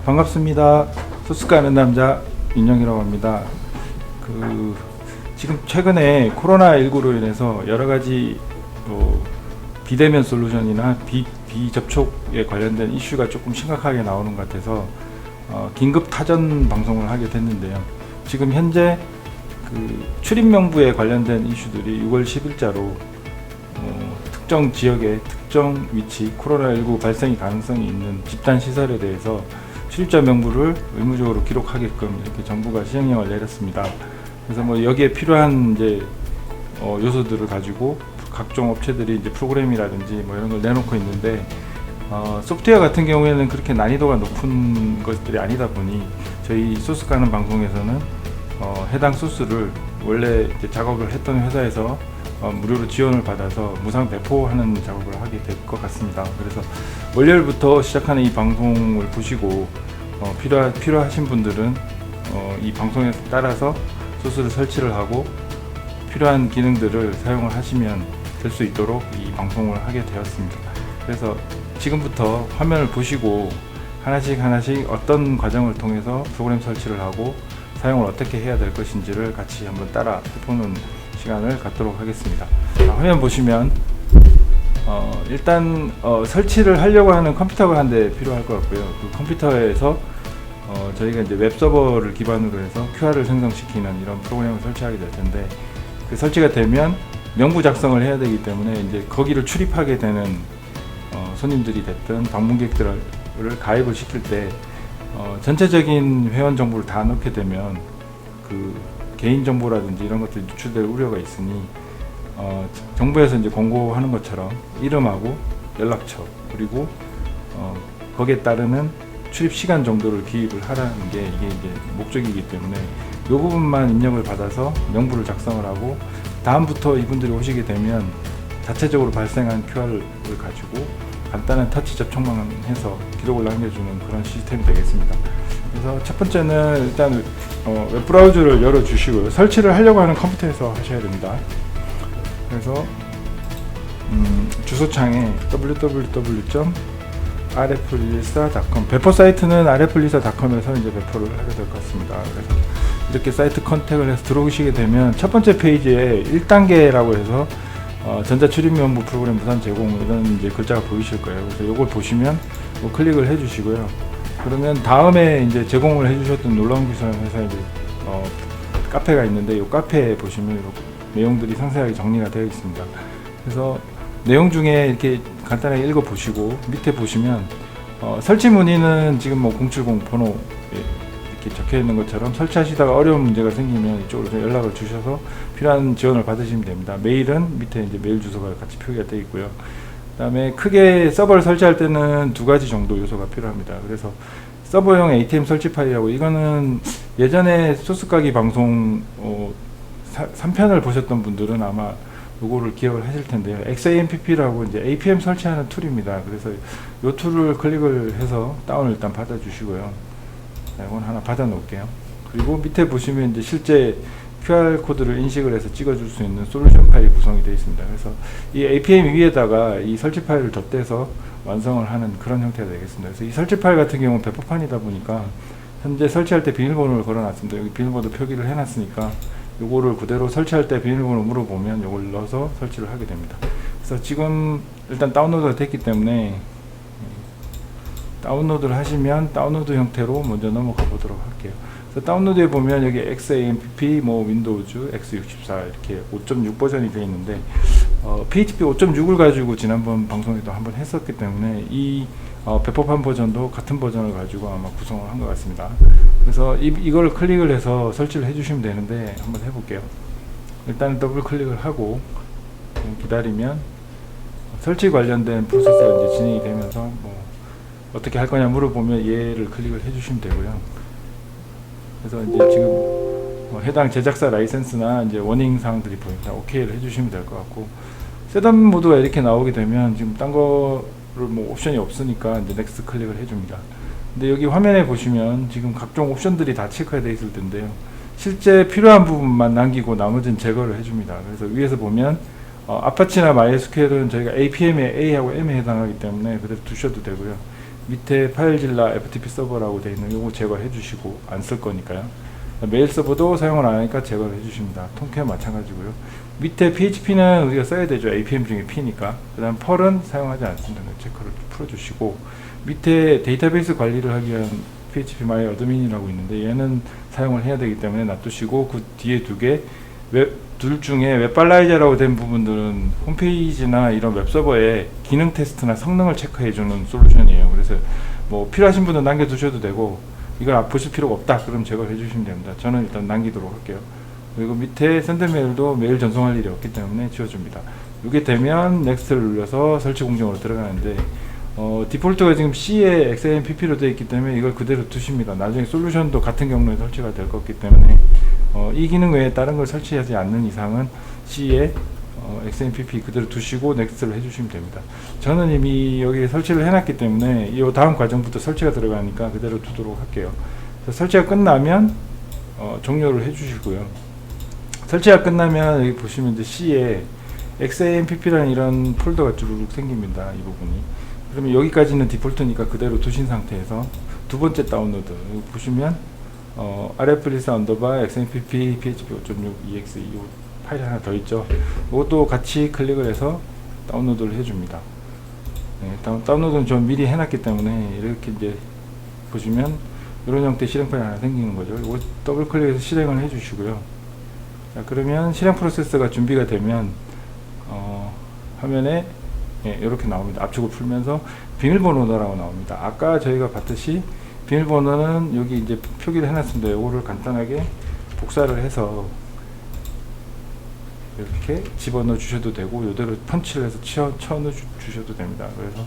반갑습니다. 소스가 아는 남자 윤영이라고 합니다. 지금 최근에 코로나19로 인해서 여러가지 비대면 솔루션이나 비접촉에 관련된 이슈가 조금 심각하게 나오는 것 같아서 긴급 타전 방송을 하게 됐는데요. 지금 현재 출입 명부에 관련된 이슈들이 6월 10일자로 특정 지역의 특정 위치 코로나19 발생이 가능성이 있는 집단 시설에 대해서 출입자 명부를 의무적으로 기록하게끔 이렇게 정부가 시행령을 내렸습니다. 그래서 여기에 필요한 이제 요소들을 가지고 각종 업체들이 이제 프로그램이라든지 이런 걸 내놓고 있는데 소프트웨어 같은 경우에는 그렇게 난이도가 높은 것들이 아니다 보니 저희 소스 까는 방송에서는 해당 소스를 원래 이제 작업을 했던 회사에서 무료로 지원을 받아서 무상 배포하는 작업을 하게 될 것 같습니다. 그래서 월요일부터 시작하는 이 방송을 보시고 필요하신 분들은 이 방송에 따라서 소스를 설치를 하고 필요한 기능들을 사용을 하시면 될 수 있도록 이 방송을 하게 되었습니다. 그래서 지금부터 화면을 보시고 하나씩 어떤 과정을 통해서 프로그램 설치를 하고 사용을 어떻게 해야 될 것인지를 같이 한번 따라 해보는 시간을 갖도록 하겠습니다. 화면 보시면 일단 설치를 하려고 하는 컴퓨터가 한 대 필요할 것 같고요. 그 컴퓨터에서 저희가 이제 웹서버를 기반으로 해서 QR을 생성시키는 이런 프로그램을 설치하게 될 텐데, 그 설치가 되면 명부 작성을 해야 되기 때문에 이제 거기를 출입하게 되는 손님들이 됐든 방문객들을 가입을 시킬 때 전체적인 회원 정보를 다 넣게 되면 그 개인 정보라든지 이런 것들이 누출될 우려가 있으니 정부에서 이제 공고하는 것처럼 이름하고 연락처 그리고 거기에 따르는 출입 시간 정도를 기입을 하라는 게 이게 이제 목적이기 때문에 이 부분만 입력을 받아서 명부를 작성을 하고 다음부터 이분들이 오시게 되면 자체적으로 발생한 QR을 가지고 간단한 터치 접촉만 해서 기록을 남겨주는 그런 시스템이 되겠습니다. 그래서 첫 번째는 일단 웹브라우저를 열어주시고요. 설치를 하려고 하는 컴퓨터에서 하셔야 됩니다. 그래서 주소창에 www.rflisa.com 배포 사이트는 rflisa.com에서 이제 배포를 하게 될 것 같습니다. 그래서 이렇게 사이트 컨택을 해서 들어오시게 되면 첫 번째 페이지에 1단계라고 해서 전자출입명부 프로그램 무상 제공 이런 이제 글자가 보이실 거예요. 그래서 이걸 보시면 클릭을 해주시고요. 그러면 다음에 이제 제공을 해주셨던 놀라운 기술 회사 이제 카페가 있는데 이 카페에 보시면 내용들이 상세하게 정리가 되어 있습니다. 그래서 내용 중에 이렇게 간단하게 읽어 보시고 밑에 보시면 설치 문의는 지금 070 번호 이렇게 적혀 있는 것처럼 설치하시다가 어려운 문제가 생기면 이쪽으로 좀 연락을 주셔서 필요한 지원을 받으시면 됩니다. 메일은 밑에 이제 메일 주소가 같이 표기가 되어 있고요. 그다음에 크게 서버를 설치할 때는 두 가지 정도 요소가 필요합니다. 그래서 서버용 ATM 설치 파일이라고, 이거는 예전에 소스 까기 방송 3편을 보셨던 분들은 아마 요거를 기억을 하실 텐데요. XAMPP라고 이제 APM 설치하는 툴입니다. 그래서 요 툴을 클릭을 해서 다운을 일단 받아 주시고요. 이건 하나 받아 놓을게요. 그리고 밑에 보시면 이제 실제 QR 코드를 인식을 해서 찍어줄 수 있는 솔루션 파일이 구성이 되어 있습니다. 그래서 이 APM 위에다가 이 설치 파일을 덧대서 완성을 하는 그런 형태가 되겠습니다. 그래서 이 설치 파일 같은 경우는 배포판이다 보니까 현재 설치할 때 비밀번호를 걸어놨습니다. 여기 비밀번호 표기를 해놨으니까 요거를 그대로 설치할 때 비밀번호 물어보면 요걸 넣어서 설치를 하게 됩니다. 그래서 지금 일단 다운로드가 됐기 때문에 다운로드를 하시면 다운로드 형태로 먼저 넘어가 보도록 할게요. 그래서 다운로드에 보면 여기 XAMPP, 윈도우즈, x64 이렇게 5.6 버전이 되어 있는데 PHP 5.6을 가지고 지난번 방송에도 한번 했었기 때문에 이 배포판 버전도 같은 버전을 가지고 아마 구성을 한 것 같습니다. 그래서 이걸 클릭을 해서 설치를 해주시면 되는데 한번 해볼게요. 일단 더블 클릭을 하고 기다리면 설치 관련된 프로세스가 이제 진행이 되면서 어떻게 할 거냐 물어보면 얘를 클릭을 해주시면 되고요. 그래서 이제 지금 해당 제작사 라이센스나 이제 워닝 사항들이 보입니다. OK를 해주시면 될 것 같고, 셋업 모드가 이렇게 나오게 되면 지금 딴 거를 옵션이 없으니까 이제 넥스트 클릭을 해줍니다. 근데 여기 화면에 보시면 지금 각종 옵션들이 다 체크가 되어 있을 텐데요. 실제 필요한 부분만 남기고 나머지는 제거를 해줍니다. 그래서 위에서 보면 아파치나 MySQL은 저희가 APM에 A하고 M에 해당하기 때문에 그대로 두셔도 되고요. 밑에 파일질라 FTP 서버라고 되어 있는 요거 제거해 주시고, 안 쓸 거니까요. 메일 서버도 사용을 안 하니까 제거를 해 주십니다. 통쾌 마찬가지고요. 밑에 PHP는 우리가 써야 되죠. APM 중에 P니까. 그 다음 펄은 사용하지 않습니다. 체크를 풀어주시고, 밑에 데이터베이스 관리를 하기 위한 PHP my admin이라고 있는데 얘는 사용을 해야 되기 때문에 놔두시고, 그 뒤에 둘 중에 웹발라이저라고 된 부분들은 홈페이지나 이런 웹서버에 기능 테스트나 성능을 체크해주는 솔루션이에요. 그래서 뭐 필요하신 분은 남겨두셔도 되고, 이걸 보실 필요가 없다 그럼 제거해 주시면 됩니다. 저는 일단 남기도록 할게요. 그리고 밑에 샌드 메일도 메일 전송할 일이 없기 때문에 지워줍니다. 이게 되면 넥스트를 눌러서 설치 공정으로 들어가는데, 디폴트가 지금 C에 XAMPP로 되어 있기 때문에 이걸 그대로 두십니다. 나중에 솔루션도 같은 경로에 설치가 될 거기 때문에 이 기능 외에 다른 걸 설치하지 않는 이상은 C에 XAMPP 그대로 두시고 넥스트를 해주시면 됩니다. 저는 이미 여기 설치를 해놨기 때문에 이 다음 과정부터 설치가 들어가니까 그대로 두도록 할게요. 설치가 끝나면 종료를 해주시고요. 설치가 끝나면 여기 보시면 이제 C에 XAMPP라는 이런 폴더가 쭉 생깁니다. 이 부분이. 그러면 여기까지는 디폴트니까 그대로 두신 상태에서 두 번째 다운로드 여기 보시면 rflisa XAMPP php 5.6 exe 이 파일이 하나 더 있죠. 이것도 같이 클릭을 해서 다운로드를 해줍니다. 네, 다운로드는 좀 미리 해놨기 때문에 이렇게 이제 보시면 이런 형태의 실행 파일이 하나 생기는 거죠. 이거 더블 클릭해서 실행을 해주시고요. 자, 그러면 실행 프로세스가 준비가 되면 화면에 이렇게 나옵니다. 압축을 풀면서 비밀번호라고 나옵니다. 아까 저희가 봤듯이 비밀번호는 여기 이제 표기를 해놨습니다. 이거를 간단하게 복사를 해서 이렇게 집어넣어 주셔도 되고, 이대로 펀치를 해서 쳐넣어 주셔도 됩니다. 그래서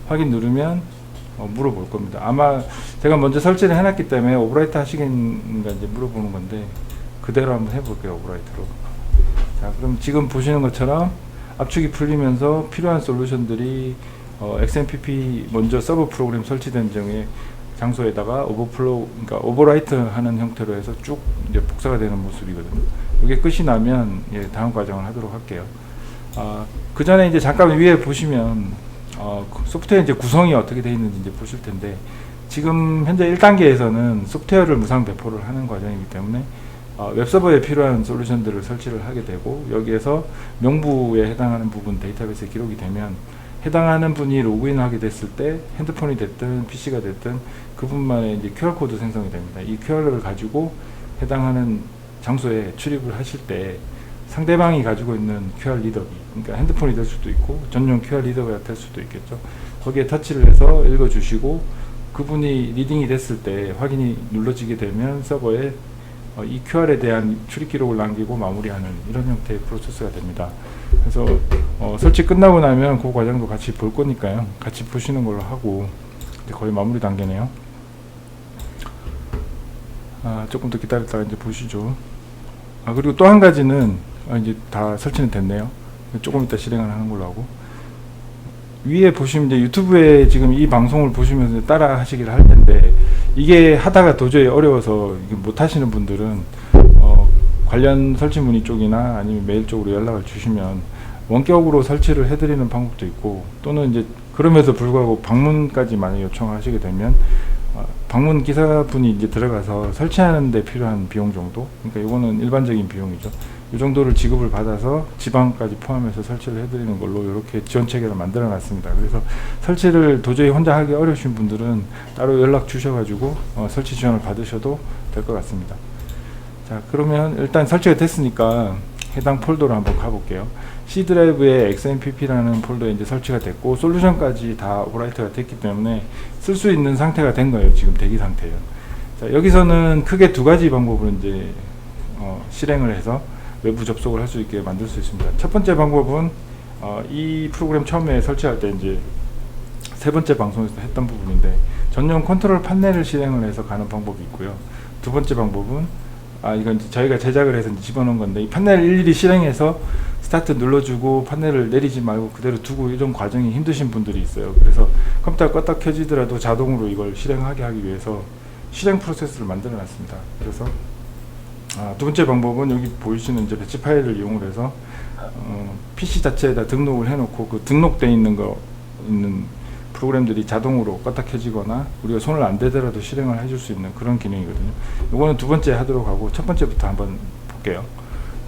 확인 누르면 물어볼 겁니다. 아마 제가 먼저 설치를 해놨기 때문에 오버라이트 하시겠는가 이제 물어보는 건데, 그대로 한번 해볼게요. 오버라이트로. 자, 그럼 지금 보시는 것처럼 압축이 풀리면서 필요한 솔루션들이 XAMPP 먼저 서버 프로그램 설치된 장소에다가 오버플로우, 그러니까 오버라이트 하는 형태로 해서 쭉 이제 복사가 되는 모습이거든요. 이게 끝이 나면 다음 과정을 하도록 할게요. 그 전에 이제 잠깐 위에 보시면 소프트웨어 이제 구성이 어떻게 되어 있는지 이제 보실 텐데, 지금 현재 1단계에서는 소프트웨어를 무상 배포를 하는 과정이기 때문에 웹서버에 필요한 솔루션들을 설치를 하게 되고, 여기에서 명부에 해당하는 부분 데이터베이스에 기록이 되면 해당하는 분이 로그인 하게 됐을 때 핸드폰이 됐든 PC가 됐든 그분만의 이제 QR코드 생성이 됩니다. 이 QR을 가지고 해당하는 장소에 출입을 하실 때 상대방이 가지고 있는 QR 리더기, 그러니까 핸드폰이 될 수도 있고 전용 QR 리더가 될 수도 있겠죠. 거기에 터치를 해서 읽어주시고, 그분이 리딩이 됐을 때 확인이 눌러지게 되면 서버에 이 QR에 대한 출입 기록을 남기고 마무리하는 이런 형태의 프로세스가 됩니다. 그래서 설치 끝나고 나면 그 과정도 같이 볼 거니까요. 같이 보시는 걸로 하고, 이제 거의 마무리 단계네요. 조금 더 기다렸다가 이제 보시죠. 그리고 또 한 가지는 이제 다 설치는 됐네요. 조금 이따 실행을 하는 걸로 하고, 위에 보시면 이제 유튜브에 지금 이 방송을 보시면서 따라 하시기를 할 텐데, 이게 하다가 도저히 어려워서 못 하시는 분들은 관련 설치 문의 쪽이나 아니면 메일 쪽으로 연락을 주시면 원격으로 설치를 해드리는 방법도 있고, 또는 이제 그럼에도 불구하고 방문까지 만약 요청하시게 되면 방문 기사분이 이제 들어가서 설치하는 데 필요한 비용 정도, 그러니까 이거는 일반적인 비용이죠. 이 정도를 지급을 받아서 지방까지 포함해서 설치를 해드리는 걸로 이렇게 지원 체계를 만들어 놨습니다. 그래서 설치를 도저히 혼자 하기 어려우신 분들은 따로 연락 주셔가지고 설치 지원을 받으셔도 될 것 같습니다. 자, 그러면 일단 설치가 됐으니까 해당 폴더로 한번 가볼게요. C 드라이브에 XAMPP라는 폴더에 이제 설치가 됐고, 솔루션까지 다 오버라이트가 됐기 때문에 쓸 수 있는 상태가 된 거예요. 지금 대기 상태예요. 자, 여기서는 크게 두 가지 방법으로 이제 실행을 해서 외부 접속을 할 수 있게 만들 수 있습니다. 첫 번째 방법은 이 프로그램 처음에 설치할 때 이제 세 번째 방송에서 했던 부분인데, 전용 컨트롤 판넬을 실행을 해서 가는 방법이 있고요. 두 번째 방법은 이건 저희가 제작을 해서 집어넣은 건데, 이 판넬을 일일이 실행해서 스타트 눌러주고 판넬을 내리지 말고 그대로 두고 이런 과정이 힘드신 분들이 있어요. 그래서 컴퓨터가 껐다 켜지더라도 자동으로 이걸 실행하게 하기 위해서 실행 프로세스를 만들어 놨습니다. 그래서 두 번째 방법은 여기 보이시는 이제 배치 파일을 이용을 해서 PC 자체에다 등록을 해놓고, 그 등록되어 있는 프로그램들이 자동으로 껐다 켜지거나 우리가 손을 안 대더라도 실행을 해줄 수 있는 그런 기능이거든요. 이거는 두 번째 하도록 하고 첫 번째부터 한번 볼게요.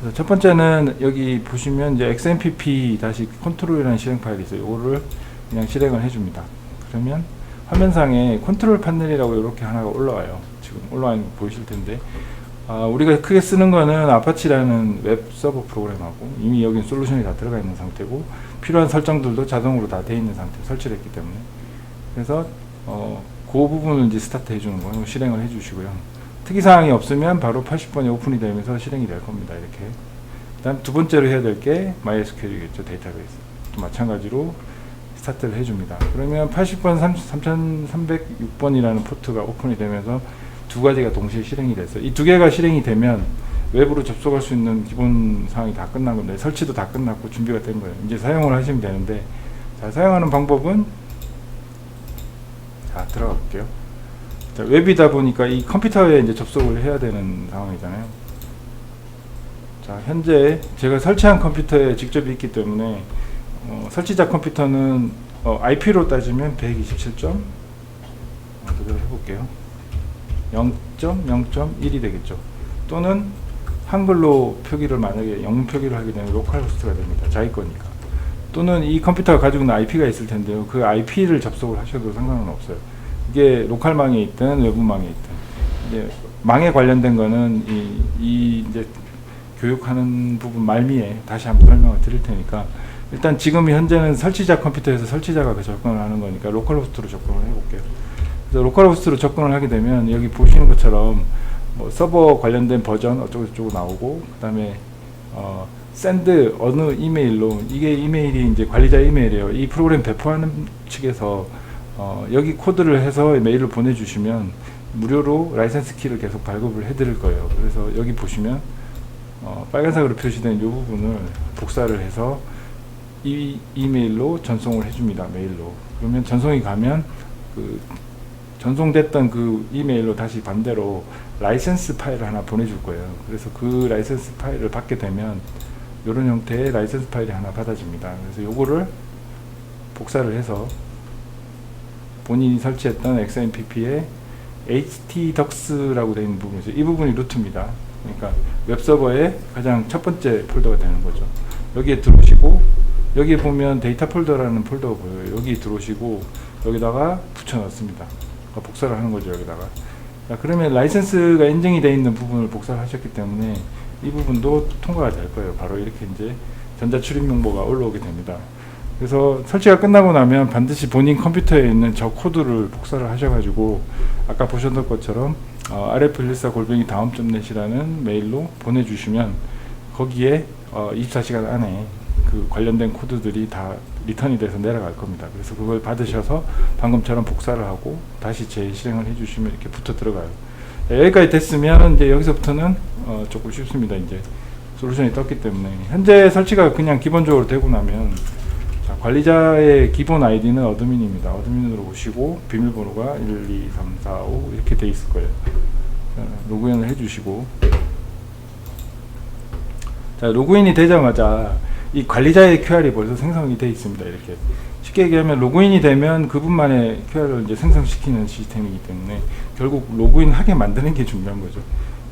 그래서 첫 번째는 여기 보시면 이제 xmpp 다시 컨트롤이라는 실행 파일이 있어요. 이거를 그냥 실행을 해줍니다. 그러면 화면상에 컨트롤 판넬이라고 이렇게 하나가 올라와요. 지금 올라와 있는 거 보이실 텐데, 우리가 크게 쓰는 거는 아파치라는 웹 서버 프로그램하고 이미 여기 솔루션이 다 들어가 있는 상태고 필요한 설정들도 자동으로 다 되어 있는 상태 설치를 했기 때문에, 그래서 그 부분을 이제 스타트 해주는 거예요. 실행을 해주시고요. 특이사항이 없으면 바로 80번에 오픈이 되면서 실행이 될 겁니다. 이렇게. 그 다음 두 번째로 해야 될 게 MySQL이겠죠. 데이터베이스. 또 마찬가지로 스타트를 해줍니다. 그러면 80번 3306번이라는 포트가 오픈이 되면서 두 가지가 동시에 실행이 됐어요. 이 두 개가 실행이 되면 외부로 접속할 수 있는 기본 사항이 다 끝난 건데, 설치도 다 끝났고 준비가 된 거예요. 이제 사용을 하시면 되는데, 자, 사용하는 방법은, 자, 들어가 볼게요. 자, 웹이다 보니까 이 컴퓨터에 이제 접속을 해야 되는 상황이잖아요. 자, 현재 제가 설치한 컴퓨터에 직접 있기 때문에 설치자 컴퓨터는 IP로 따지면 127점 그대로 해볼게요. 0.0.1이 되겠죠. 또는 한글로 표기를 만약에 영문 표기를 하게 되면 로컬 호스트가 됩니다. 자기 거니까. 또는 이 컴퓨터가 가지고 있는 IP가 있을 텐데요. 그 IP를 접속을 하셔도 상관은 없어요. 이게 로컬망에 있든 외부망에 있든, 이제 망에 관련된 거는 이 이제 교육하는 부분 말미에 다시 한번 설명을 드릴 테니까, 일단 지금 현재는 설치자 컴퓨터에서 설치자가 그 접근을 하는 거니까 로컬 호스트로 접근을 해볼게요. 그래서 로컬 호스트로 접근을 하게 되면 여기 보시는 것처럼 뭐 서버 관련된 버전 어쩌고저쩌고 나오고, 그 다음에 샌드 어느 이메일로, 이게 이메일이 이제 관리자 이메일이에요. 이 프로그램 배포하는 측에서 여기 코드를 해서 메일을 보내주시면 무료로 라이센스 키를 계속 발급을 해드릴 거예요. 그래서 여기 보시면 빨간색으로 표시된 이 부분을 복사를 해서 이 이메일로 전송을 해줍니다. 메일로. 그러면 전송이 가면 그 전송됐던 그 이메일로 다시 반대로 라이센스 파일을 하나 보내줄 거예요. 그래서 그 라이센스 파일을 받게 되면 이런 형태의 라이센스 파일이 하나 받아집니다. 그래서 요거를 복사를 해서 본인이 설치했던 XMPP의 htdocs라고 되어 있는 부분이죠. 이 부분이 루트입니다. 그러니까 웹서버의 가장 첫 번째 폴더가 되는 거죠. 여기에 들어오시고, 여기에 보면 데이터 폴더라는 폴더가 보여요. 여기 들어오시고 여기다가 붙여 넣습니다. 복사를 하는 거죠. 여기다가. 자, 그러면 라이센스가 인증이 되어 있는 부분을 복사를 하셨기 때문에 이 부분도 통과가 될 거예요. 바로 이렇게 이제 전자 출입 명부가 올라오게 됩니다. 그래서 설치가 끝나고 나면 반드시 본인 컴퓨터에 있는 저 코드를 복사를 하셔가지고 아까 보셨던 것처럼 rf14@daum.net이라는 메일로 보내주시면 거기에 24시간 안에 그 관련된 코드들이 다 리턴이 돼서 내려갈 겁니다. 그래서 그걸 받으셔서 방금처럼 복사를 하고 다시 재실행을 해주시면 이렇게 붙어 들어가요. 여기까지 됐으면 이제 여기서부터는 조금 쉽습니다. 이제 솔루션이 떴기 때문에 현재 설치가 그냥 기본적으로 되고 나면, 자, 관리자의 기본 아이디는 어드민입니다. 어드민으로 오시고 비밀번호가 1, 2, 3, 4, 5 이렇게 돼 있을 거예요. 자, 로그인을 해주시고, 자, 로그인이 되자마자 이 관리자의 QR이 벌써 생성이 되어 있습니다. 이렇게 쉽게 얘기하면 로그인이 되면 그분만의 QR을 이제 생성시키는 시스템이기 때문에 결국 로그인 하게 만드는 게 중요한 거죠.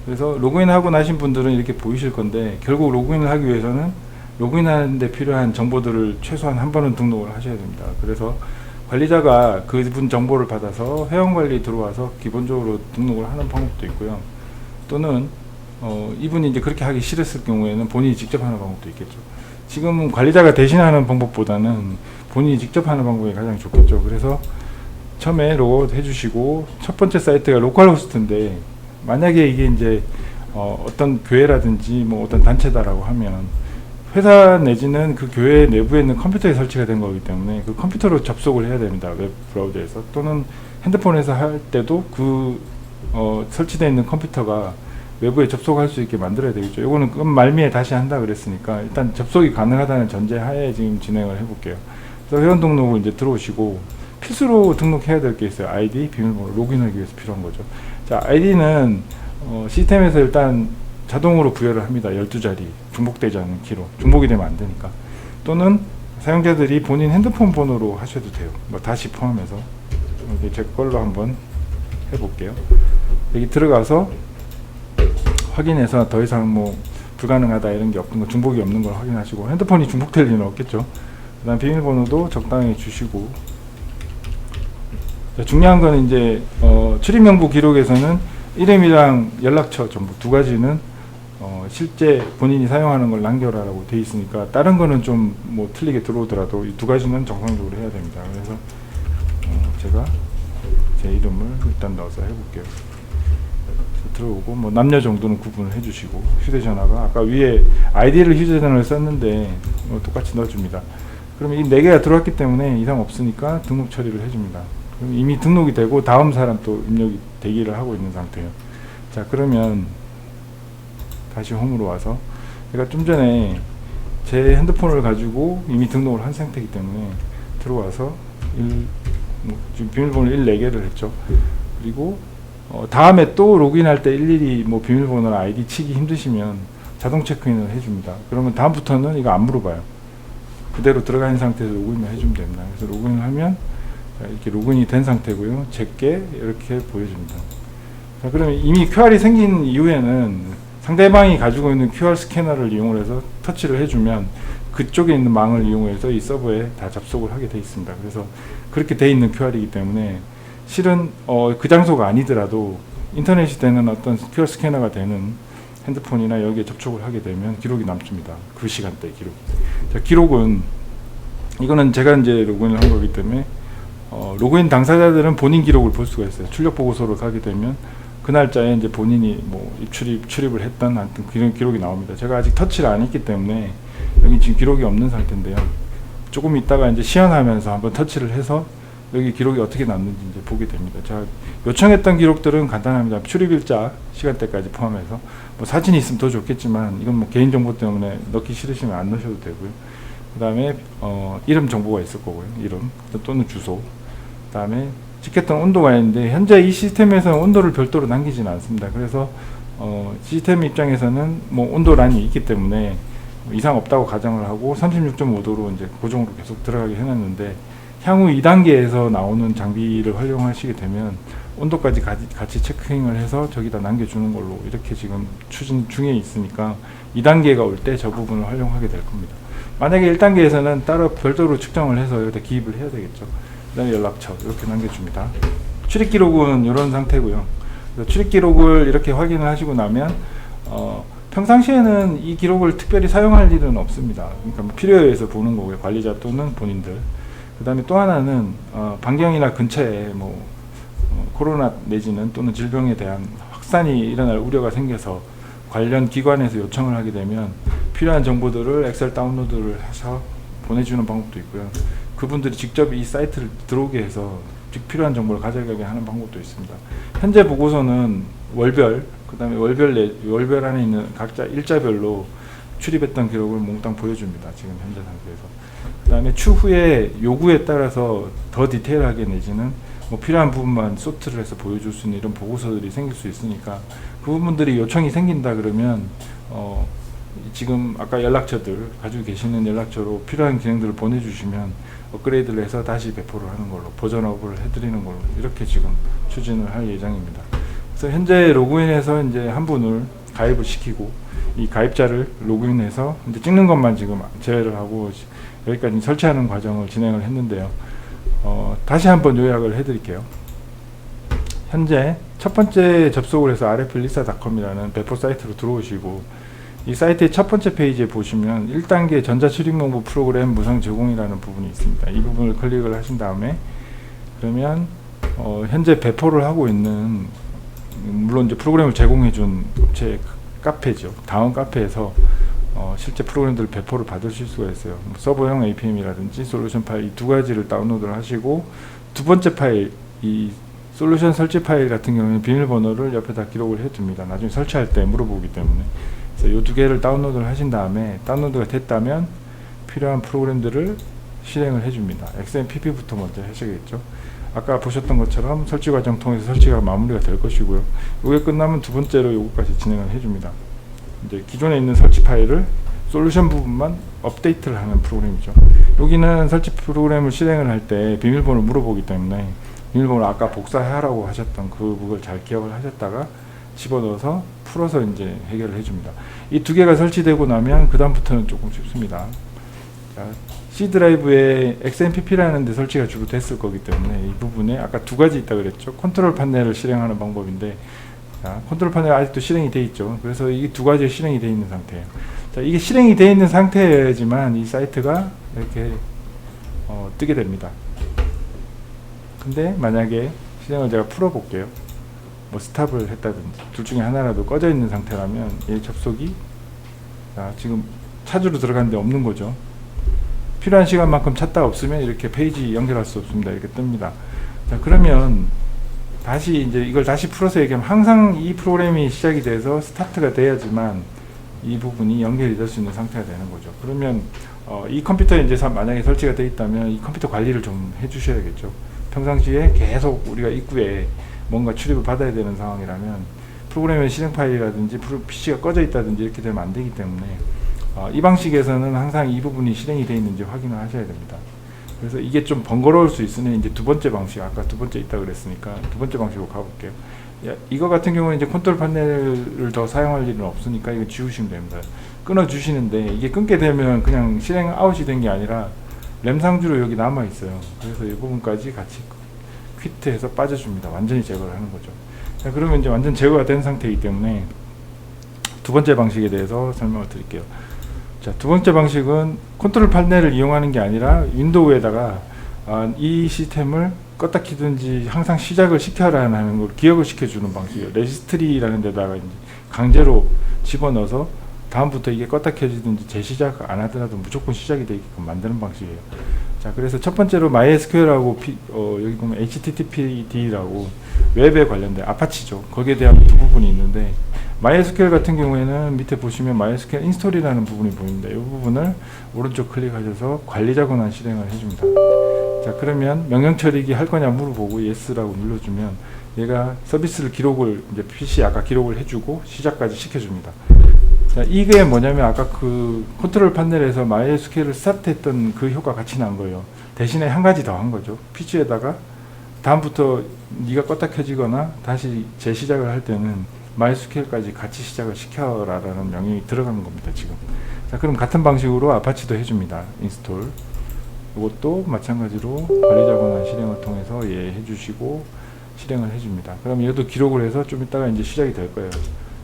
그래서 로그인하고 나신 분들은 이렇게 보이실 건데, 결국 로그인을 하기 위해서는 로그인하는 데 필요한 정보들을 최소한 한 번은 등록을 하셔야 됩니다. 그래서 관리자가 그분 정보를 받아서 회원관리 들어와서 기본적으로 등록을 하는 방법도 있고요. 또는 이분이 이제 그렇게 하기 싫었을 경우에는 본인이 직접 하는 방법도 있겠죠. 지금 관리자가 대신하는 방법보다는 본인이 직접 하는 방법이 가장 좋겠죠. 그래서 처음에 로그아웃 해주시고, 첫 번째 사이트가 로컬 호스트인데, 만약에 이게 이제 어떤 교회라든지 뭐 어떤 단체다라고 하면 회사 내지는 그 교회 내부에 있는 컴퓨터에 설치가 된 거기 때문에 그 컴퓨터로 접속을 해야 됩니다. 웹 브라우저에서. 또는 핸드폰에서 할 때도 그 설치되어 있는 컴퓨터가 외부에 접속할 수 있게 만들어야 되겠죠. 이거는 말미에 다시 한다 그랬으니까 일단 접속이 가능하다는 전제 하에 지금 진행을 해볼게요. 그래서 회원 등록을 이제 들어오시고, 필수로 등록해야 될 게 있어요. 아이디, 비밀번호, 로그인하기 위해서 필요한 거죠. 자, 아이디는 시스템에서 일단 자동으로 부여를 합니다. 12자리 중복되지 않은 키로. 중복이 되면 안 되니까. 또는 사용자들이 본인 핸드폰 번호로 하셔도 돼요. 뭐 다시 포함해서. 여기 제 걸로 한번 해볼게요. 여기 들어가서 확인해서 더 이상 뭐 불가능하다 이런 게 없는 거, 중복이 없는 걸 확인하시고, 핸드폰이 중복될 리는 없겠죠. 그 다음 비밀번호도 적당히 주시고, 중요한 거는 이제 출입명부 기록에서는 이름이랑 연락처 전부 두 가지는 실제 본인이 사용하는 걸 남겨라라고 돼 있으니까, 다른 거는 좀 뭐 틀리게 들어오더라도 이 두 가지는 정상적으로 해야 됩니다. 그래서 제가 제 이름을 일단 넣어서 해볼게요. 들어오고, 뭐 남녀 정도는 구분을 해주시고, 휴대전화가 아까 위에 아이디를 휴대전화를 썼는데 똑같이 넣어줍니다. 그러면 이 4개가 들어왔기 때문에 이상 없으니까 등록 처리를 해줍니다. 그럼 이미 등록이 되고 다음 사람 또 입력이 대기를 하고 있는 상태예요. 자, 그러면 다시 홈으로 와서, 제가 좀 전에 제 핸드폰을 가지고 이미 등록을 한 상태이기 때문에 들어와서 지금 비밀번호 4개를 했죠. 그리고 다음에 또 로그인할 때 일일이 뭐 비밀번호나 아이디 치기 힘드시면 자동 체크인을 해줍니다. 그러면 다음부터는 이거 안 물어봐요. 그대로 들어가 있는 상태에서 로그인을 해주면 됩니다. 그래서 로그인을 하면 이렇게 로그인이 된 상태고요. 제게 이렇게 보여줍니다. 자, 그러면 이미 QR이 생긴 이후에는 상대방이 가지고 있는 QR 스캐너를 이용을 해서 터치를 해주면 그쪽에 있는 망을 이용해서 이 서버에 다 접속을 하게 되어 있습니다. 그래서 그렇게 되어 있는 QR이기 때문에 실은 그 장소가 아니더라도 인터넷이 되는 어떤 QR 스캐너가 되는 핸드폰이나 여기에 접촉을 하게 되면 기록이 남습니다. 그 시간대 기록. 자, 기록은 이거는 제가 이제 로그인을 한 거기 때문에 로그인 당사자들은 본인 기록을 볼 수가 있어요. 출력 보고서를 가게 되면 그 날짜에 이제 본인이 뭐 출입을 했던 하여튼 그런 기록이 나옵니다. 제가 아직 터치를 안 했기 때문에 여기 지금 기록이 없는 상태인데요. 조금 있다가 이제 시연하면서 한번 터치를 해서 여기 기록이 어떻게 났는지 이제 보게 됩니다. 자, 요청했던 기록들은 간단합니다. 출입일자, 시간대까지 포함해서 뭐 사진이 있으면 더 좋겠지만 이건 뭐 개인정보 때문에 넣기 싫으시면 안 넣으셔도 되고요. 그 다음에 이름 정보가 있을 거고요. 이름 또는 주소. 그 다음에 찍혔던 온도가 있는데 현재 이 시스템에서는 온도를 별도로 남기지는 않습니다. 그래서 시스템 입장에서는 뭐 온도란이 있기 때문에 이상 없다고 가정을 하고 36.5도로 이제 고정으로 계속 들어가게 해놨는데, 향후 2단계에서 나오는 장비를 활용하시게 되면 온도까지 같이 체크잉을 해서 저기다 남겨주는 걸로 이렇게 지금 추진 중에 있으니까 2단계가 올 때 저 부분을 활용하게 될 겁니다. 만약에 1단계에서는 따로 별도로 측정을 해서 여기다 기입을 해야 되겠죠. 그 다음에 연락처 이렇게 남겨줍니다. 출입 기록은 이런 상태고요. 출입 기록을 이렇게 확인을 하시고 나면 평상시에는 이 기록을 특별히 사용할 일은 없습니다. 그러니까 뭐 필요에 의해서 보는 거고요. 관리자 또는 본인들. 그 다음에 또 하나는 반경이나 근처에 뭐 코로나 내지는 또는 질병에 대한 확산이 일어날 우려가 생겨서 관련 기관에서 요청을 하게 되면 필요한 정보들을 엑셀 다운로드를 해서 보내주는 방법도 있고요. 그분들이 직접 이 사이트를 들어오게 해서 필요한 정보를 가져가게 하는 방법도 있습니다. 현재 보고서는 월별, 그 다음에 월별 안에 있는 각자 일자별로 출입했던 기록을 몽땅 보여줍니다. 지금 현재 상태에서. 그 다음에 추후에 요구에 따라서 더 디테일하게 내지는 뭐 필요한 부분만 소트를 해서 보여줄 수 있는 이런 보고서들이 생길 수 있으니까, 그 부분들이 요청이 생긴다 그러면 지금 아까 연락처들 가지고 계시는 연락처로 필요한 기능들을 보내주시면 업그레이드를 해서 다시 배포를 하는 걸로, 버전업을 해드리는 걸로 이렇게 지금 추진을 할 예정입니다. 그래서 현재 로그인해서 이제 한 분을 가입을 시키고, 이 가입자를 로그인해서 이제 찍는 것만 지금 제외를 하고 여기까지 설치하는 과정을 진행을 했는데요. 다시 한번 요약을 해드릴게요. 현재 첫 번째 접속을 해서 rflisa.com이라는 배포 사이트로 들어오시고, 이 사이트의 첫 번째 페이지에 보시면 1단계 전자출입명부 프로그램 무상 제공이라는 부분이 있습니다. 이 부분을 클릭을 하신 다음에, 그러면 현재 배포를 하고 있는, 물론 이제 프로그램을 제공해 준 업체 카페죠. 다음 카페에서 실제 프로그램들 배포를 받으실 수가 있어요. 서버형 APM이라든지 솔루션 파일, 이 두 가지를 다운로드를 하시고, 두 번째 파일, 이 솔루션 설치 파일 같은 경우는 비밀번호를 옆에다 기록을 해 둡니다. 나중에 설치할 때 물어보기 때문에. 그래서 이 두 개를 다운로드를 하신 다음에, 다운로드가 됐다면 필요한 프로그램들을 실행을 해줍니다. XMPP부터 먼저 하셔야겠죠. 아까 보셨던 것처럼 설치 과정 통해서 설치가 마무리가 될 것이고요. 이게 끝나면 두 번째로 요거까지 진행을 해줍니다. 이제 기존에 있는 설치 파일을 솔루션 부분만 업데이트를 하는 프로그램이죠. 여기는 설치 프로그램을 실행을 할 때 비밀번호를 물어보기 때문에 비밀번호를 아까 복사하라고 하셨던 그걸 잘 기억을 하셨다가 집어넣어서 풀어서 이제 해결을 해줍니다. 이 두 개가 설치되고 나면 그 다음부터는 조금 쉽습니다. 자, C 드라이브에 XMPP라는 데 설치가 주로 됐을 거기 때문에 이 부분에 아까 두 가지 있다 그랬죠. 컨트롤 판넬을 실행하는 방법인데, 자, 컨트롤 판넬 아직도 실행이 돼 있죠. 그래서 이 두 가지 실행이 돼 있는 상태예요. 자, 이게 실행이 돼 있는 상태지만 이 사이트가 이렇게 뜨게 됩니다. 근데 만약에 실행을 제가 풀어 볼게요. 뭐 스탑을 했다든지 둘 중에 하나라도 꺼져 있는 상태라면 이 접속이, 자, 지금 찾으러 들어갔는데 없는 거죠. 필요한 시간만큼 찾다 없으면 이렇게 페이지 연결할 수 없습니다. 이렇게 뜹니다. 자, 그러면 다시 이제 이걸 다시 풀어서 얘기하면 항상 이 프로그램이 시작이 돼서 스타트가 돼야지만 이 부분이 연결이 될 수 있는 상태가 되는 거죠. 그러면 이 컴퓨터에 이제 만약에 설치가 되어 있다면 이 컴퓨터 관리를 좀 해주셔야겠죠. 평상시에 계속 우리가 입구에 뭔가 출입을 받아야 되는 상황이라면 프로그램의 실행 파일이라든지 PC가 꺼져 있다든지 이렇게 되면 안 되기 때문에 이 방식에서는 항상 이 부분이 실행이 되어 있는지 확인을 하셔야 됩니다. 그래서 이게 좀 번거로울 수 있으니 이제 두 번째 방식, 아까 두 번째 있다 그랬으니까 두 번째 방식으로 가볼게요. 이거 같은 경우는 이제 컨트롤 판넬을 더 사용할 일은 없으니까 이거 지우시면 됩니다. 끊어 주시는데 이게 끊게 되면 그냥 실행 아웃이 된 게 아니라 램 상주로 여기 남아 있어요. 그래서 이 부분까지 같이 퀴트해서 빠져줍니다. 완전히 제거를 하는 거죠. 자, 그러면 이제 완전 제거가 된 상태이기 때문에 두 번째 방식에 대해서 설명을 드릴게요. 자, 두 번째 방식은 컨트롤 판넬을 이용하는 게 아니라 윈도우에다가 이 시스템을 껐다 키든지 항상 시작을 시켜라는 걸 기억을 시켜주는 방식이에요. 레지스트리라는 데다가 이제 강제로 집어넣어서 다음부터 이게 껐다 켜지든지 재시작 안 하더라도 무조건 시작이 되게끔 만드는 방식이에요. 자, 그래서 첫 번째로 MySQL하고 여기 보면 HTTPD라고 웹에 관련된 아파치죠. 거기에 대한 두 부분이 있는데 MySQL 같은 경우에는 밑에 보시면 MySQL 인스톨이라는 부분이 보입니다. 이 부분을 오른쪽 클릭하셔서 관리자 권한 실행을 해줍니다. 자, 그러면 명령 처리기 할 거냐 물어보고 yes라고 눌러주면 얘가 서비스를 기록을 이제 PC 아까 기록을 해주고 시작까지 시켜줍니다. 자, 이게 뭐냐면 아까 그 컨트롤 판넬에서 MySQL을 스타트했던 그 효과 같이 난 거예요. 대신에 한 가지 더 한 거죠. PC에다가 다음부터 네가 껐다 켜지거나 다시 재시작을 할 때는 MySQL까지 같이 시작을 시켜라라는 명령이 들어가는 겁니다. 지금. 자, 그럼 같은 방식으로 아파치도 해줍니다. 인스톨. 이것도 마찬가지로 관리자 권한 실행을 통해서 해주시고 실행을 해줍니다. 그럼 얘도 기록을 해서 좀 이따가 이제 시작이 될 거예요.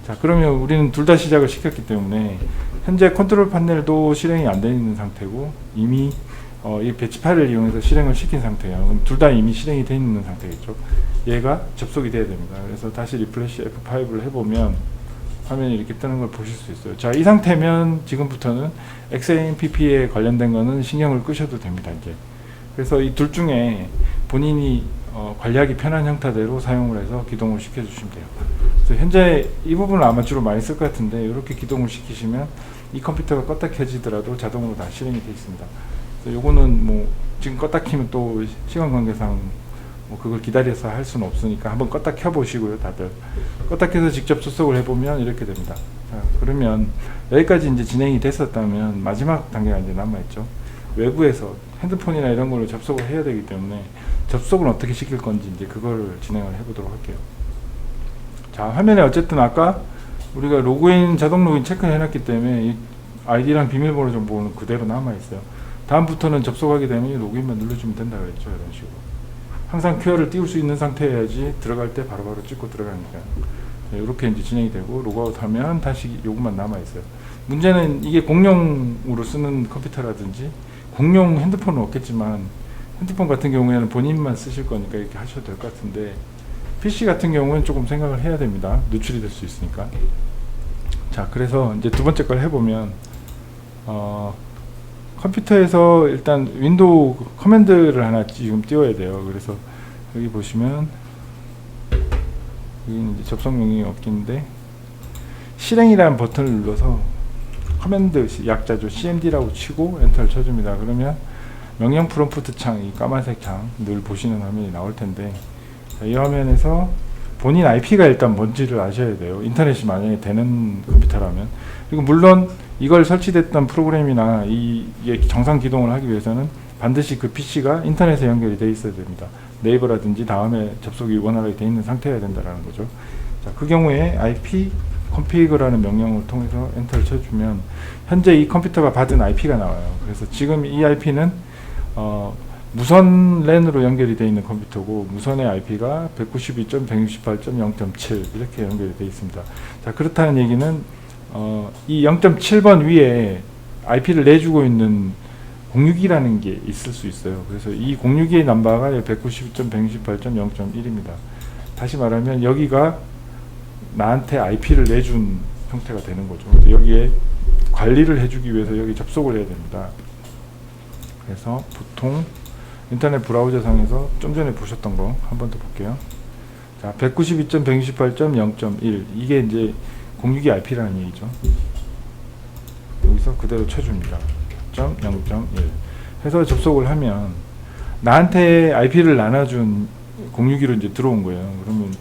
자, 그러면 우리는 둘 다 시작을 시켰기 때문에 현재 컨트롤 판넬도 실행이 안 되어 있는 상태고 이미 이 배치 파일을 이용해서 실행을 시킨 상태예요. 그럼 둘 다 이미 실행이 되어 있는 상태겠죠. 얘가 접속이 돼야 됩니다. 그래서 다시 리플래시 F5를 해보면 화면이 이렇게 뜨는 걸 보실 수 있어요. 자, 이 상태면 지금부터는 XAMPP에 관련된 거는 신경을 끄셔도 됩니다. 이제 그래서 이 둘 중에 본인이 관리하기 편한 형태대로 사용을 해서 기동을 시켜주시면 돼요. 그래서 현재 이 부분을 아마 주로 많이 쓸 것 같은데 이렇게 기동을 시키시면 이 컴퓨터가 껐다 켜지더라도 자동으로 다 실행이 되어 있습니다. 그래서 요거는 뭐 지금 껐다 키면 또 시간 관계상 뭐 그걸 기다려서 할 수는 없으니까 한번 껐다 켜 보시고요. 다들 껐다 켜서 직접 접속을 해보면 이렇게 됩니다. 자, 그러면 여기까지 이제 진행이 됐었다면 마지막 단계가 이제 남아있죠. 외부에서 핸드폰이나 이런 걸로 접속을 해야 되기 때문에 접속을 어떻게 시킬 건지 이제 그걸 진행을 해보도록 할게요. 자, 화면에 어쨌든 아까 우리가 로그인, 자동 로그인 체크해 놨기 때문에 이 아이디랑 비밀번호 정보는 그대로 남아있어요. 다음부터는 접속하게 되면 이 로그인만 눌러주면 된다 그랬죠. 이런 식으로. 항상 QR을 띄울 수 있는 상태여야지 들어갈 때 바로바로 찍고 들어가니까. 네, 이렇게 이제 진행이 되고 로그아웃 하면 다시 요것만 남아있어요. 문제는 이게 공용으로 쓰는 컴퓨터라든지 공용 핸드폰은 없겠지만 핸드폰 같은 경우에는 본인만 쓰실 거니까 이렇게 하셔도 될 것 같은데 PC 같은 경우는 조금 생각을 해야 됩니다. 노출이 될 수 있으니까. 자, 그래서 이제 두 번째 걸 해보면 컴퓨터에서 일단 윈도우 커맨드를 하나 지금 띄워야 돼요. 그래서 여기 보시면 여기는 이제 접속 명령이 없긴데 실행이라는 버튼을 눌러서 커맨드 약자죠. CMD라고 치고 엔터를 쳐줍니다. 그러면 명령 프롬프트 창, 이 까만색 창 늘 보시는 화면이 나올 텐데 자, 이 화면에서 본인 IP가 일단 뭔지를 아셔야 돼요. 인터넷이 만약에 되는 컴퓨터라면 그리고 물론 이걸 설치됐던 프로그램이나 이게 정상 기동을 하기 위해서는 반드시 그 PC가 인터넷에 연결이 되어 있어야 됩니다. 네이버라든지 다음에 접속이 원활하게 되어 있는 상태여야 된다는 거죠. 자, 그 경우에 IP config라는 명령을 통해서 엔터를 쳐주면 현재 이 컴퓨터가 받은 IP가 나와요. 그래서 지금 이 IP는 무선 랜으로 연결이 되어 있는 컴퓨터고 무선의 IP가 192.168.0.7 이렇게 연결이 되어 있습니다. 자, 그렇다는 얘기는 이 0.7번 위에 IP를 내주고 있는 062라는 게 있을 수 있어요. 그래서 이 062의 넘버가 192.168.0.1입니다. 다시 말하면 여기가 나한테 IP를 내준 형태가 되는 거죠. 여기에 관리를 해주기 위해서 여기 접속을 해야 됩니다. 그래서 보통 인터넷 브라우저 상에서 좀 전에 보셨던 거 한 번 더 볼게요. 자, 192.168.0.1 이게 이제 062 IP라는 얘기죠. 여기서 그대로 쳐줍니다. 0.1 해서 접속을 하면 나한테 IP를 나눠준 062로 이제 들어온 거예요. 그러면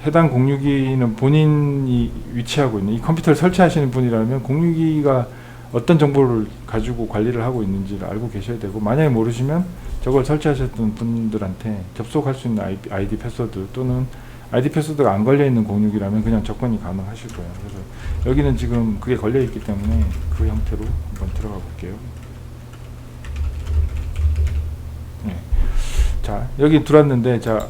해당 062는 본인이 위치하고 있는 이 컴퓨터를 설치하시는 분이라면 062가 어떤 정보를 가지고 관리를 하고 있는지를 알고 계셔야 되고, 만약에 모르시면 저걸 설치하셨던 분들한테 접속할 수 있는 아이디 패스워드 또는 아이디 패스워드가 안 걸려 있는 062라면 그냥 접근이 가능하실 거예요. 그래서 여기는 지금 그게 걸려 있기 때문에 그 형태로 한번 들어가 볼게요. 네. 자, 여기 들어왔는데, 자,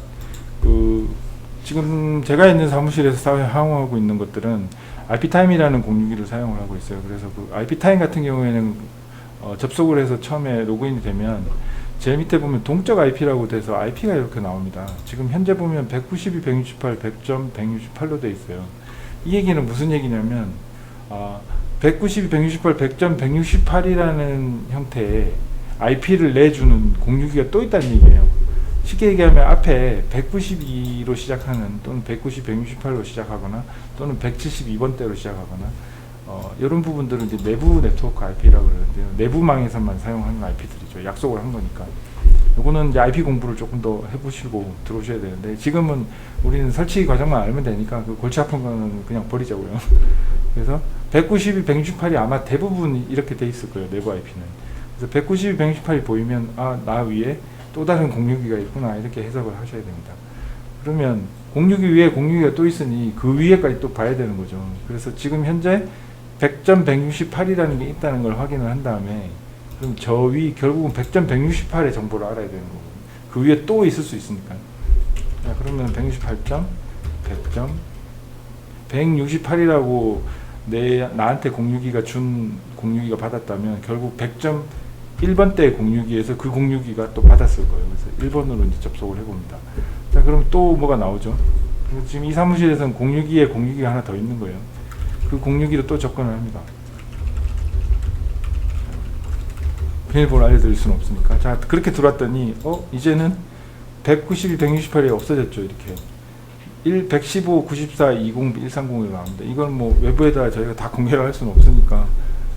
지금 제가 있는 사무실에서 사용하고 있는 것들은 IP타임이라는 062를 사용을 하고 있어요. 그래서 그 IP타임 같은 경우에는 접속을 해서 처음에 로그인이 되면 제일 밑에 보면 동적 IP라고 돼서 IP가 이렇게 나옵니다. 지금 현재 보면 192.168, 100.168로 되어 있어요. 이 얘기는 무슨 얘기냐면 192.168, 100.168이라는 형태의 IP를 내주는 062가 또 있다는 얘기예요. 쉽게 얘기하면 앞에 192로 시작하는 또는 190, 168로 시작하거나 또는 172번대로 시작하거나 이런 부분들은 이제 내부 네트워크 IP라고 그러는데요. 내부망에서만 사용하는 IP들이죠. 약속을 한 거니까. 요거는 이제 IP 공부를 조금 더 해보시고 들어오셔야 되는데, 지금은 우리는 설치 과정만 알면 되니까 그 골치 아픈 거는 그냥 버리자고요. 그래서 192, 168이 아마 대부분 이렇게 돼 있을 거예요. 내부 IP는. 그래서 192, 168이 보이면 나 위에 또 다른 062가 있구나 이렇게 해석을 하셔야 됩니다. 그러면 062 위에 062가 또 있으니 그 위에까지 또 봐야 되는 거죠. 그래서 지금 현재 100.168이라는 게 있다는 걸 확인을 한 다음에, 그럼 저 위 결국은 100.168의 정보를 알아야 되는 거고, 그 위에 또 있을 수 있으니까. 자, 그러면 168점, 100점, 168이라고 나한테 062가 준 062가 받았다면 결국 100.1번대 062에서 그 062가 또 받았을 거예요. 그래서 1번으로 이제 접속을 해봅니다. 자, 그럼 또 뭐가 나오죠? 지금 이 사무실에서는 062에 062가 하나 더 있는 거예요. 그 062로 또 접근을 합니다. 비밀번호 알려드릴 수는 없으니까. 자, 그렇게 들어왔더니 이제는 192, 168이 없어졌죠. 이렇게 115, 94, 20, 130으로 나옵니다. 이건 뭐 외부에다 저희가 다 공개를 할 수는 없으니까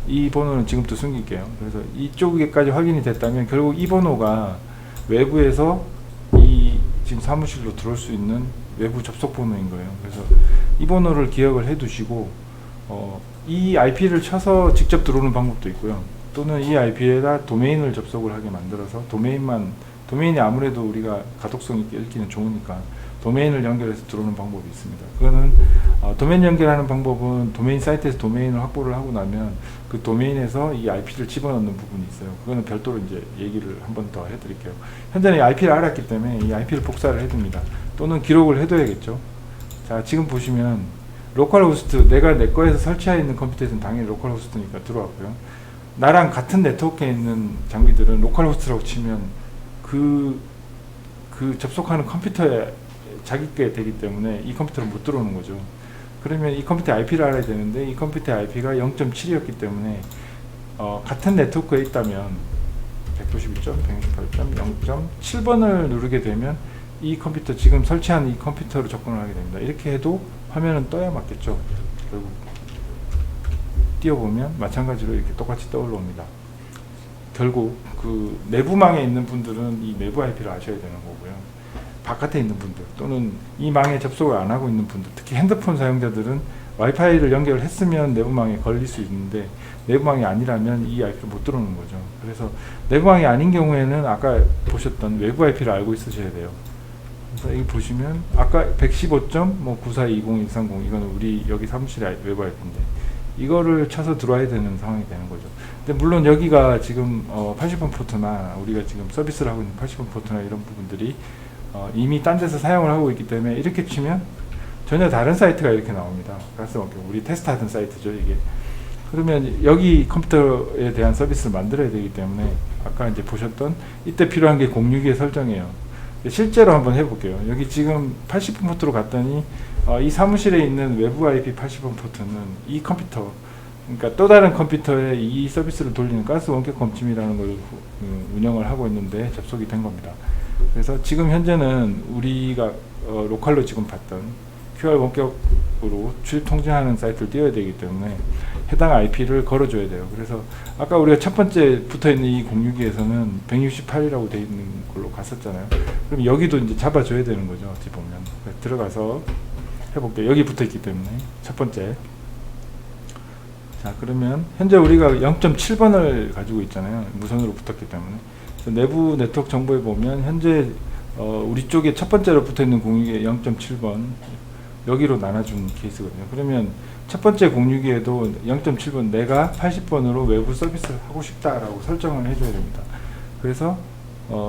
이 번호는 지금부터 숨길게요. 그래서 이쪽에까지 확인이 됐다면 결국 이 번호가 외부에서 이 지금 사무실로 들어올 수 있는 외부 접속 번호인 거예요. 그래서 이 번호를 기억을 해 두시고 이 IP를 쳐서 직접 들어오는 방법도 있고요. 또는 이 IP에다 도메인을 접속을 하게 만들어서 도메인이 아무래도 우리가 가독성 있게 읽기는 좋으니까 도메인을 연결해서 들어오는 방법이 있습니다. 그거는 도메인 연결하는 방법은 도메인 사이트에서 도메인을 확보를 하고 나면 그 도메인에서 이 IP를 집어넣는 부분이 있어요. 그거는 별도로 이제 얘기를 한 번 더 해드릴게요. 현재는 이 IP를 알았기 때문에 이 IP를 복사를 해둡니다. 또는 기록을 해둬야겠죠. 자, 지금 보시면 로컬호스트, 내가 내 거에서 설치하여 있는 컴퓨터에서는 당연히 로컬호스트니까 들어왔고요. 나랑 같은 네트워크에 있는 장비들은 로컬호스트라고 치면 그 접속하는 컴퓨터에 자기 게 되기 때문에 이 컴퓨터는 못 들어오는 거죠. 그러면 이 컴퓨터 IP를 알아야 되는데 이 컴퓨터 IP가 0.7이었기 때문에 같은 네트워크에 있다면 192.168.0.7번을 누르게 되면 이 컴퓨터, 지금 설치한 이 컴퓨터로 접근을 하게 됩니다. 이렇게 해도 화면은 떠야 맞겠죠. 결국 띄워보면 마찬가지로 이렇게 똑같이 떠올라옵니다. 결국 그 내부망에 있는 분들은 이 내부 IP를 아셔야 되는 거고요. 바깥에 있는 분들 또는 이 망에 접속을 안 하고 있는 분들, 특히 핸드폰 사용자들은 와이파이를 연결했으면 내부망에 걸릴 수 있는데 내부망이 아니라면 이 IP를 못 들어오는 거죠. 그래서 내부망이 아닌 경우에는 아까 보셨던 외부 IP를 알고 있으셔야 돼요. 그래서 여기 보시면 아까 115.9420.130 이거는 우리 여기 사무실의 외부 IP인데 이거를 쳐서 들어와야 되는 상황이 되는 거죠. 근데 물론 여기가 지금 80번 포트나 우리가 지금 서비스를 하고 있는 80번 포트나 이런 부분들이 이미 딴 데서 사용을 하고 있기 때문에 이렇게 치면 전혀 다른 사이트가 이렇게 나옵니다. 가스원격 우리 테스트하던 사이트죠 이게. 그러면 여기 컴퓨터에 대한 서비스를 만들어야 되기 때문에 아까 이제 보셨던 이때 필요한 게 062의 설정이에요. 실제로 한번 해볼게요. 여기 지금 80번 포트로 갔더니 이 사무실에 있는 외부 IP 80번 포트는 이 컴퓨터, 그러니까 또 다른 컴퓨터에 이 서비스를 돌리는 가스 원격 검침이라는 걸 운영을 하고 있는데 접속이 된 겁니다. 그래서 지금 현재는 우리가 로컬로 지금 봤던 QR 원격으로 출입 통제하는 사이트를 띄워야 되기 때문에 해당 IP를 걸어줘야 돼요. 그래서 아까 우리가 첫 번째 붙어있는 이 062에서는 168이라고 되어 있는 걸로 갔었잖아요. 그럼 여기도 이제 잡아줘야 되는 거죠. 어찌 보면. 들어가서 해볼게요. 여기 붙어있기 때문에 첫 번째. 자, 그러면 현재 우리가 0.7번을 가지고 있잖아요. 무선으로 붙었기 때문에. 그래서 내부 네트워크 정보에 보면 현재 우리 쪽에 첫 번째로 붙어있는 062의 0.7번 여기로 나눠준 케이스거든요. 그러면 첫 번째 062에도 0.7번 내가 80번으로 외부 서비스를 하고 싶다라고 설정을 해줘야 됩니다. 그래서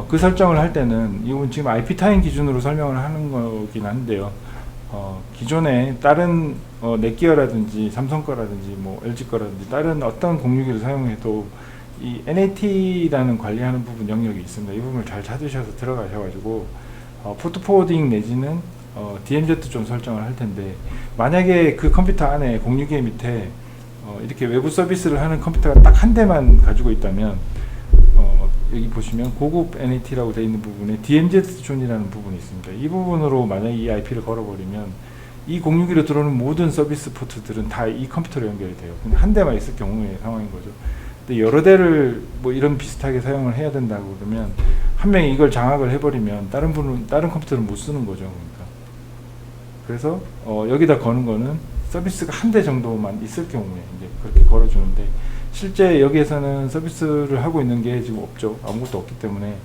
그 설정을 할 때는 이건 지금 IP 타임 기준으로 설명을 하는 거긴 한데요. 기존에 다른 넷기어라든지 삼성 거라든지 뭐 LG 거라든지 다른 어떤 061을 사용해도 이 NAT라는 관리하는 부분 영역이 있습니다. 이 부분을 잘 찾으셔서 들어가셔가지고 포트 포워딩 내지는 DMZ 좀 설정을 할 텐데 만약에 그 컴퓨터 안에 062 밑에 이렇게 외부 서비스를 하는 컴퓨터가 딱 한 대만 가지고 있다면 여기 보시면 고급 NAT라고 되어 있는 부분에 DMZ 존이라는 부분이 있습니다. 이 부분으로 만약에 이 IP를 걸어버리면 이 061로 들어오는 모든 서비스 포트들은 다 이 컴퓨터로 연결이 돼요. 근데 한 대만 있을 경우의 상황인 거죠. 근데 여러 대를 뭐 이런 비슷하게 사용을 해야 된다고 그러면 한 명이 이걸 장악을 해버리면 다른 컴퓨터를 못 쓰는 거죠. 그러니까. 그래서 여기다 거는 거는 서비스가 한 대 정도만 있을 경우에 이제 그렇게 걸어주는데 실제 여기에서는 서비스를 하고 있는 게 지금 없죠. 아무것도 없기 때문에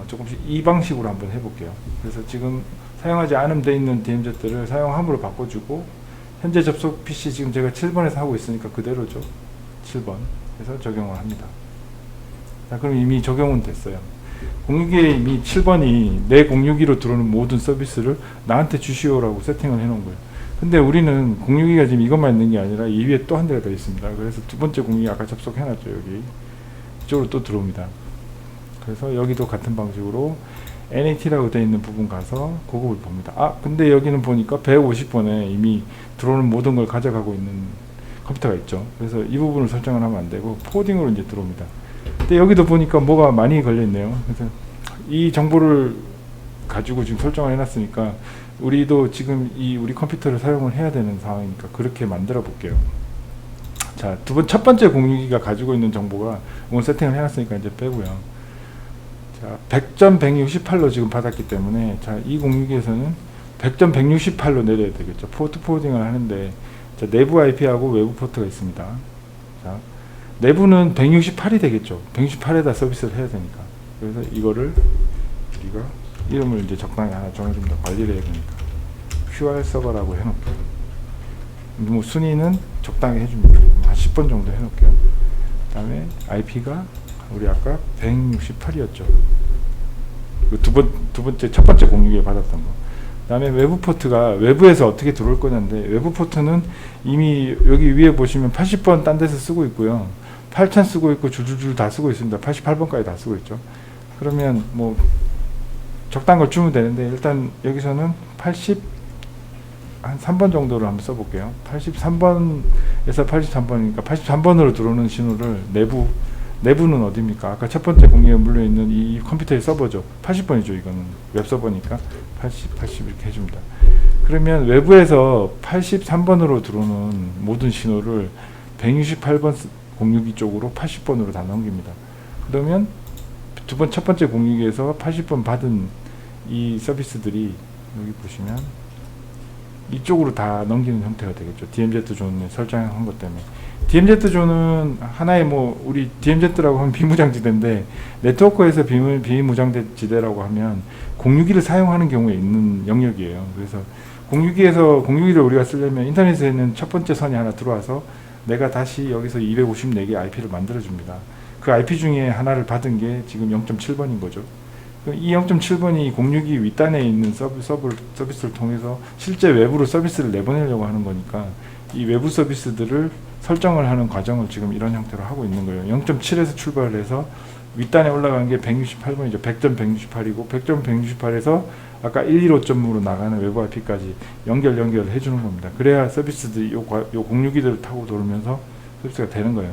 조금씩 이 방식으로 한번 해볼게요. 그래서 지금 사용하지 않음 돼 있는 DMZ를 사용함으로 바꿔주고 현재 접속 PC 지금 제가 7번에서 하고 있으니까 그대로죠. 7번 해서 적용을 합니다. 자, 그럼 이미 적용은 됐어요. 062에 이미 7번이 내 062로 들어오는 모든 서비스를 나한테 주시오라고 세팅을 해놓은 거예요. 근데 우리는 062가 지금 이것만 있는 게 아니라 이 위에 또 한 대가 더 있습니다. 그래서 두 번째 062 아까 접속해놨죠. 여기 이쪽으로 또 들어옵니다. 그래서 여기도 같은 방식으로 NAT라고 되어 있는 부분 가서 그걸 봅니다. 아, 근데 여기는 보니까 150번에 이미 들어오는 모든 걸 가져가고 있는 컴퓨터가 있죠. 그래서 이 부분을 설정을 하면 안 되고 포워딩으로 이제 들어옵니다. 근데 여기도 보니까 뭐가 많이 걸려 있네요. 그래서 이 정보를 가지고 지금 설정을 해놨으니까 우리도 지금 우리 컴퓨터를 사용을 해야 되는 상황이니까 그렇게 만들어 볼게요. 자, 첫 번째 062가 가지고 있는 정보가 오늘 세팅을 해놨으니까 이제 빼고요. 자, 100.168로 지금 받았기 때문에 자, 이 062에서는 100.168로 내려야 되겠죠. 포트 포워딩을 하는데 자, 내부 IP하고 외부 포트가 있습니다. 자, 내부는 168이 되겠죠. 168에다 서비스를 해야 되니까. 그래서 이거를 우리가 이름을 이제 적당히 하나 정해줍니다. 관리를 해야 되니까. QR 서버라고 해놓을게요. 뭐 순위는 적당히 해줍니다. 한 10번 정도 해놓을게요. 그 다음에 IP가 우리 아까 168이었죠. 첫 번째 062에 받았던 거. 그 다음에 외부 포트가 외부에서 어떻게 들어올 거냐인데 외부 포트는 이미 여기 위에 보시면 80번 딴 데서 쓰고 있고요. 8000 쓰고 있고 줄줄줄 다 쓰고 있습니다. 88번까지 다 쓰고 있죠. 그러면 뭐 적당한 걸 주면 되는데 일단 여기서는 한 3번 정도를 한번 써볼게요. 83번에서 83번이니까 83번으로 들어오는 신호를 내부는 어디입니까? 아까 첫 번째 공유에 물려있는 이 컴퓨터의 서버죠. 80번이죠. 이거는 웹서버니까 80 이렇게 해줍니다. 그러면 외부에서 83번으로 들어오는 모든 신호를 168번 062 쪽으로 80번으로 다 넘깁니다. 그러면 첫 번째 062에서 80번 받은 이 서비스들이 여기 보시면 이쪽으로 다 넘기는 형태가 되겠죠. DMZ 존에 설정한 것 때문에. DMZ 존은 하나의 뭐 우리 DMZ라고 하면 비무장지대인데, 네트워크에서 비무장지대라고 하면 062를 사용하는 경우에 있는 영역이에요. 그래서 062를 우리가 쓰려면 인터넷에 있는 첫 번째 선이 하나 들어와서 내가 다시 여기서 254개 IP를 만들어 줍니다. 그 IP 중에 하나를 받은 게 지금 0.7번인 거죠. 이 0.7번이 062 윗단에 있는 서비스를 통해서 실제 외부로 서비스를 내보내려고 하는 거니까, 이 외부 서비스들을 설정을 하는 과정을 지금 이런 형태로 하고 있는 거예요. 0.7에서 출발을 해서 윗단에 올라간 게 168번이죠. 100.168이고 100.168에서 아까 115.0으로 나가는 외부 IP까지 연결을 해주는 겁니다. 그래야 서비스들이 요 062들을 타고 돌면서 서비스가 되는 거예요.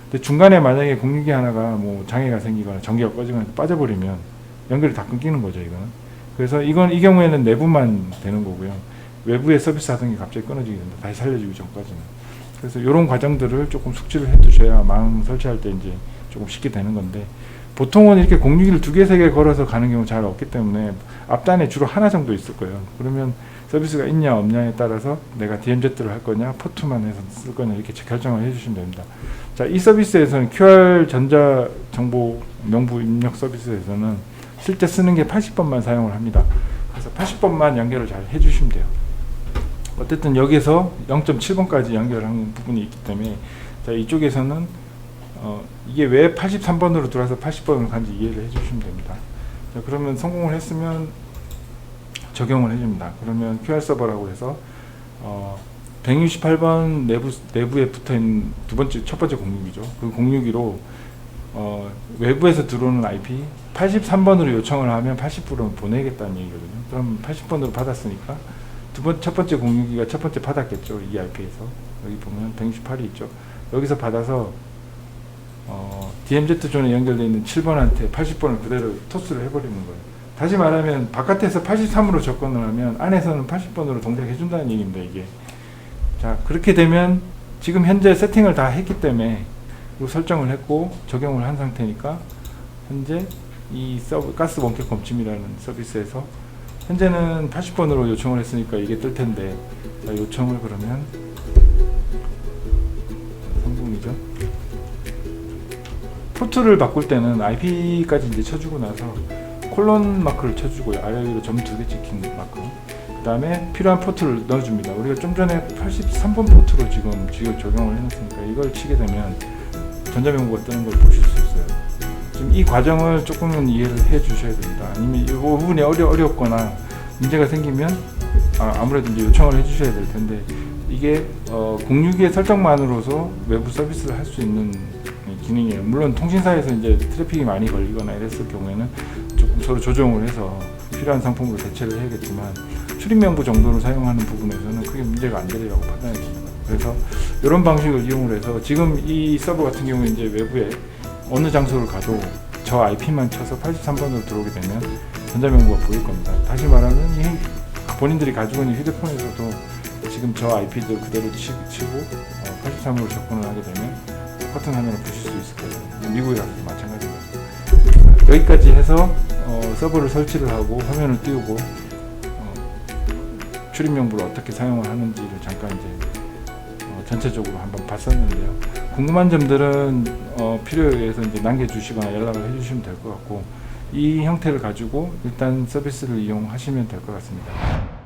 근데 중간에 만약에 062 하나가 뭐 장애가 생기거나 전기가 꺼지거나 빠져버리면 연결이 다 끊기는 거죠, 이거는. 그래서 이 경우에는 내부만 되는 거고요. 외부의 서비스 하던 게 갑자기 끊어지게 됩니다. 다시 살려주기 전까지는. 그래서 이런 과정들을 조금 숙지를 해 두셔야 망 설치할 때 이제 조금 쉽게 되는 건데, 보통은 이렇게 061을 2개, 3개 걸어서 가는 경우 잘 없기 때문에 앞단에 주로 하나 정도 있을 거예요. 그러면 서비스가 있냐 없냐에 따라서 내가 DMZ를 할 거냐, 포트만 해서 쓸 거냐, 이렇게 결정을 해주시면 됩니다. 자, 이 서비스에서는 QR 전자 정보 명부 입력 서비스에서는 실제 쓰는 게 80번만 사용을 합니다. 그래서 80번만 연결을 잘 해주시면 돼요. 어쨌든 여기서 0.7번까지 연결하는 부분이 있기 때문에, 자, 이쪽에서는 이게 왜 83번으로 들어와서 80번으로 간지 이해를 해주시면 됩니다. 자, 그러면 성공을 했으면 적용을 해줍니다. 그러면 QR 서버라고 해서 168번 내부에 붙어있는 첫 번째 062죠. 그 062로 외부에서 들어오는 IP 83번으로 요청을 하면 80번으로 보내겠다는 얘기거든요. 그럼 80번으로 받았으니까 첫 번째 062가 첫 번째 받았겠죠. 이 IP에서. 여기 보면 168이 있죠. 여기서 받아서 DMZ 존에 연결되어 있는 7번한테 80번을 그대로 토스를 해버리는 거예요. 다시 말하면 바깥에서 83으로 접근을 하면 안에서는 80번으로 동작해 준다는 얘기입니다, 이게. 자, 그렇게 되면 지금 현재 세팅을 다 했기 때문에, 그리고 설정을 했고 적용을 한 상태니까, 현재 이 가스 원격 검침이라는 서비스에서 현재는 80번으로 요청을 했으니까 이게 뜰 텐데, 자, 요청을 그러면 성공이죠. 포트를 바꿀 때는 IP까지 이제 쳐주고 나서 콜론 마크를 쳐주고요. 아래 위로 점 2개 찍힌 마크. 그 다음에 필요한 포트를 넣어줍니다. 우리가 좀 전에 83번 포트로 지금 적용을 해놨으니까 이걸 치게 되면 전자명부가 뜨는 걸 보실 수 있어요. 지금 이 과정을 조금은 이해를 해 주셔야 됩니다. 아니면 이 부분이 어렵거나 문제가 생기면 아무래도 이제 요청을 해 주셔야 될 텐데, 이게 062의 설정만으로서 외부 서비스를 할 수 있는 기능이에요. 물론 통신사에서 이제 트래픽이 많이 걸리거나 이랬을 경우에는 조금 서로 조정을 해서 필요한 상품으로 대체를 해야겠지만, 출입명부 정도로 사용하는 부분에서는 크게 문제가 안 되리라고 판단이 됩니다. 그래서 이런 방식을 이용을 해서 지금 이 서버 같은 경우에 이제 외부에 어느 장소를 가도 저 IP만 쳐서 83번으로 들어오게 되면 전자명부가 보일 겁니다. 다시 말하면 본인들이 가지고 있는 휴대폰에서도 지금 저 IP들 그대로 치고 83으로 접근을 하게 되면 똑같은 화면을 보실 수 있을 거예요. 미국이라도 마찬가지입니다. 여기까지 해서 서버를 설치를 하고 화면을 띄우고 출입명부를 어떻게 사용을 하는지를 잠깐 이제 전체적으로 한번 봤었는데요. 궁금한 점들은 필요에 의해서 이제 남겨주시거나 연락을 해주시면 될 것 같고, 이 형태를 가지고 일단 서비스를 이용하시면 될 것 같습니다.